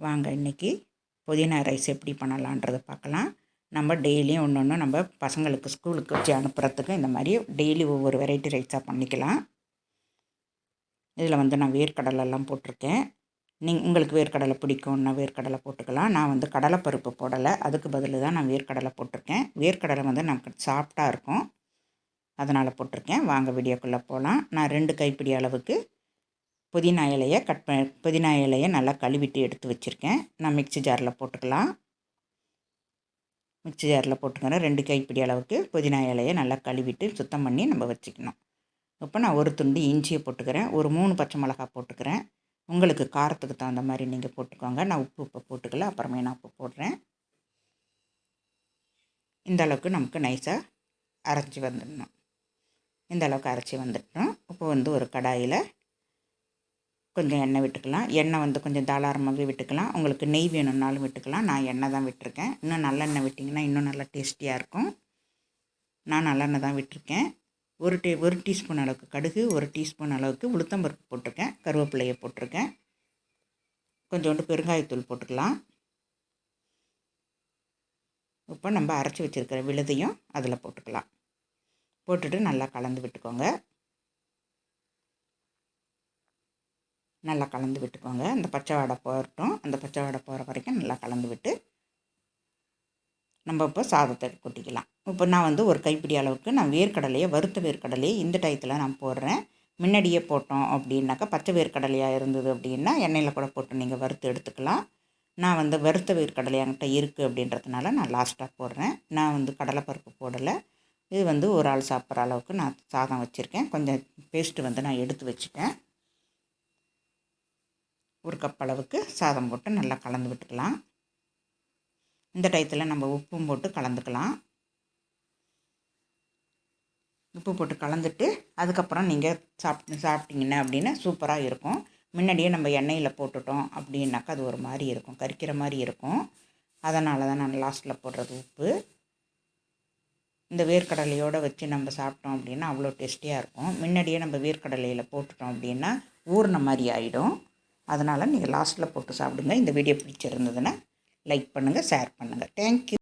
வாங்க இன்றைக்கி புதினா ரைஸ் எப்படி பண்ணலான்றதை பார்க்கலாம். நம்ம டெய்லியும் ஒன்று ஒன்று நம்ம பசங்களுக்கு ஸ்கூலுக்கு வச்சு அனுப்புகிறதுக்கு இந்த மாதிரி டெய்லி ஒவ்வொரு வெரைட்டி ரைஸாக பண்ணிக்கலாம். இதில் நான் வேர்க்கடலெல்லாம் போட்டிருக்கேன். உங்களுக்கு வேர்க்கடலை பிடிக்கும்னா வேர்க்கடலை போட்டுக்கலாம். நான் கடலைப்பருப்பு போடலை, அதுக்கு பதில் தான் நான் வேர்க்கடலை போட்டிருக்கேன். வேர்க்கடலை நமக்கு சாஃப்டாக இருக்கும், அதனால் போட்டிருக்கேன். வாங்க வீடியோக்குள்ளே போகலாம். நான் 2 கைப்பிடி அளவுக்கு புதினா இலையை நல்லா கழுவிட்டு எடுத்து வச்சுருக்கேன். நான் மிக்ஸி ஜாரில் போட்டுக்கலாம். மிக்ஸி ஜாரில் போட்டுக்கிறேன். 2 கைப்பிடி அளவுக்கு புதினா இலையை நல்லா கழுவிட்டு சுத்தம் பண்ணி நம்ம வச்சுக்கணும். இப்போ நான் ஒரு துண்டு இஞ்சியை போட்டுக்கிறேன். ஒரு 3 பச்சை மிளகாய் போட்டுக்கிறேன். உங்களுக்கு காரத்துக்கு தகுந்த மாதிரி நீங்கள் போட்டுக்கோங்க. நான் உப்பு போட்டுக்கல, அப்புறமே நான் உப்பு போடுறேன். இந்த அளவுக்கு நமக்கு நைஸாக அரைச்சி வந்துடணும். இந்த அளவுக்கு அரைச்சி வந்துட்டோம். இப்போ ஒரு கடாயில் கொஞ்சம் எண்ணெய் விட்டுக்கலாம். எண்ணெய் கொஞ்சம் தாராளமாகவே விட்டுக்கலாம். உங்களுக்கு நெய் வேணும்னாலும் விட்டுக்கலாம். நான் எண்ணெய் தான் விட்டுருக்கேன். இன்னும் நல்லெண்ணெய் விட்டிங்கன்னா இன்னும் நல்லா டேஸ்டியாக இருக்கும். நான் நல்லெண்ணெய் தான் விட்டுருக்கேன். ஒரு டீஸ்பூன் அளவுக்கு கடுகு, 1 டீஸ்பூன் அளவுக்கு உளுத்தம்பருப்பு போட்டிருக்கேன். கருவேப்பிலையை போட்டிருக்கேன். கொஞ்சோண்டு பெருங்காயத்தூள் போட்டுக்கலாம். இப்போ நம்ம அரைச்சி வச்சுருக்கிற விழுதையும் அதில் போட்டுக்கலாம். போட்டுட்டு நல்லா கலந்து விட்டுக்கோங்க. நல்லா கலந்து விட்டுக்கோங்க. அந்த பச்சை வாடை போகட்டும். அந்த பச்சை வாடை போகிற வரைக்கும் நல்லா கலந்து விட்டு நம்ம இப்போ சாதத்தை கொட்டிக்கலாம். இப்போ நான் ஒரு கைப்பிடி அளவுக்கு நான் வறுத்த வேர்க்கடலையை இந்த டயத்தில் நான் போடுறேன். முன்னாடியே போட்டோம் அப்படின்னாக்கா பச்சை வேர்க்கடலையாக இருந்தது அப்படின்னா எண்ணெயில் கூட போட்டு நீங்கள் வறுத்து எடுத்துக்கலாம். நான் வறுத்த வேர்க்கடலை என்கிட்ட இருக்குது அப்படின்றதுனால நான் லாஸ்ட்டாக போடுறேன். நான் கடலைப்பருப்பு போடலை. இது ஒரு ஆள் சாப்பிட்ற அளவுக்கு நான் சாதம் வச்சுருக்கேன். கொஞ்சம் பேஸ்ட்டு நான் எடுத்து வச்சுட்டேன். 1 கப் அளவுக்கு சாதம் போட்டு நல்லா கலந்து விட்டுக்கலாம். இந்த டயத்தில் நம்ம உப்பும் போட்டு கலந்துக்கலாம். உப்பு போட்டு கலந்துட்டு அதுக்கப்புறம் நீங்கள் சாப்பிட்டீங்கன்னா அப்படின்னா சூப்பராக இருக்கும். முன்னாடியே நம்ம எண்ணெயில் போட்டுட்டோம் அப்படின்னாக்கா அது ஒரு மாதிரி இருக்கும், கரிக்கிற மாதிரி இருக்கும். அதனால தான் நான் லாஸ்ட்டில் போடுறது உப்பு. இந்த வேர்க்கடலையோடு வச்சு நம்ம சாப்பிட்டோம் அப்படின்னா அவ்வளோ டேஸ்டியாக இருக்கும். முன்னாடியே நம்ம வேர்க்கடலையில் போட்டுட்டோம் அப்படின்னா ஊறின மாதிரி ஆகிடும். அதனால் நீங்கள் லாஸ்ட்டில் போட்டு சாப்பிடுங்க. இந்த வீடியோ பிடிச்சிருந்ததுன்னா லைக் பண்ணுங்கள், ஷேர் பண்ணுங்கள். தேங்க்யூ.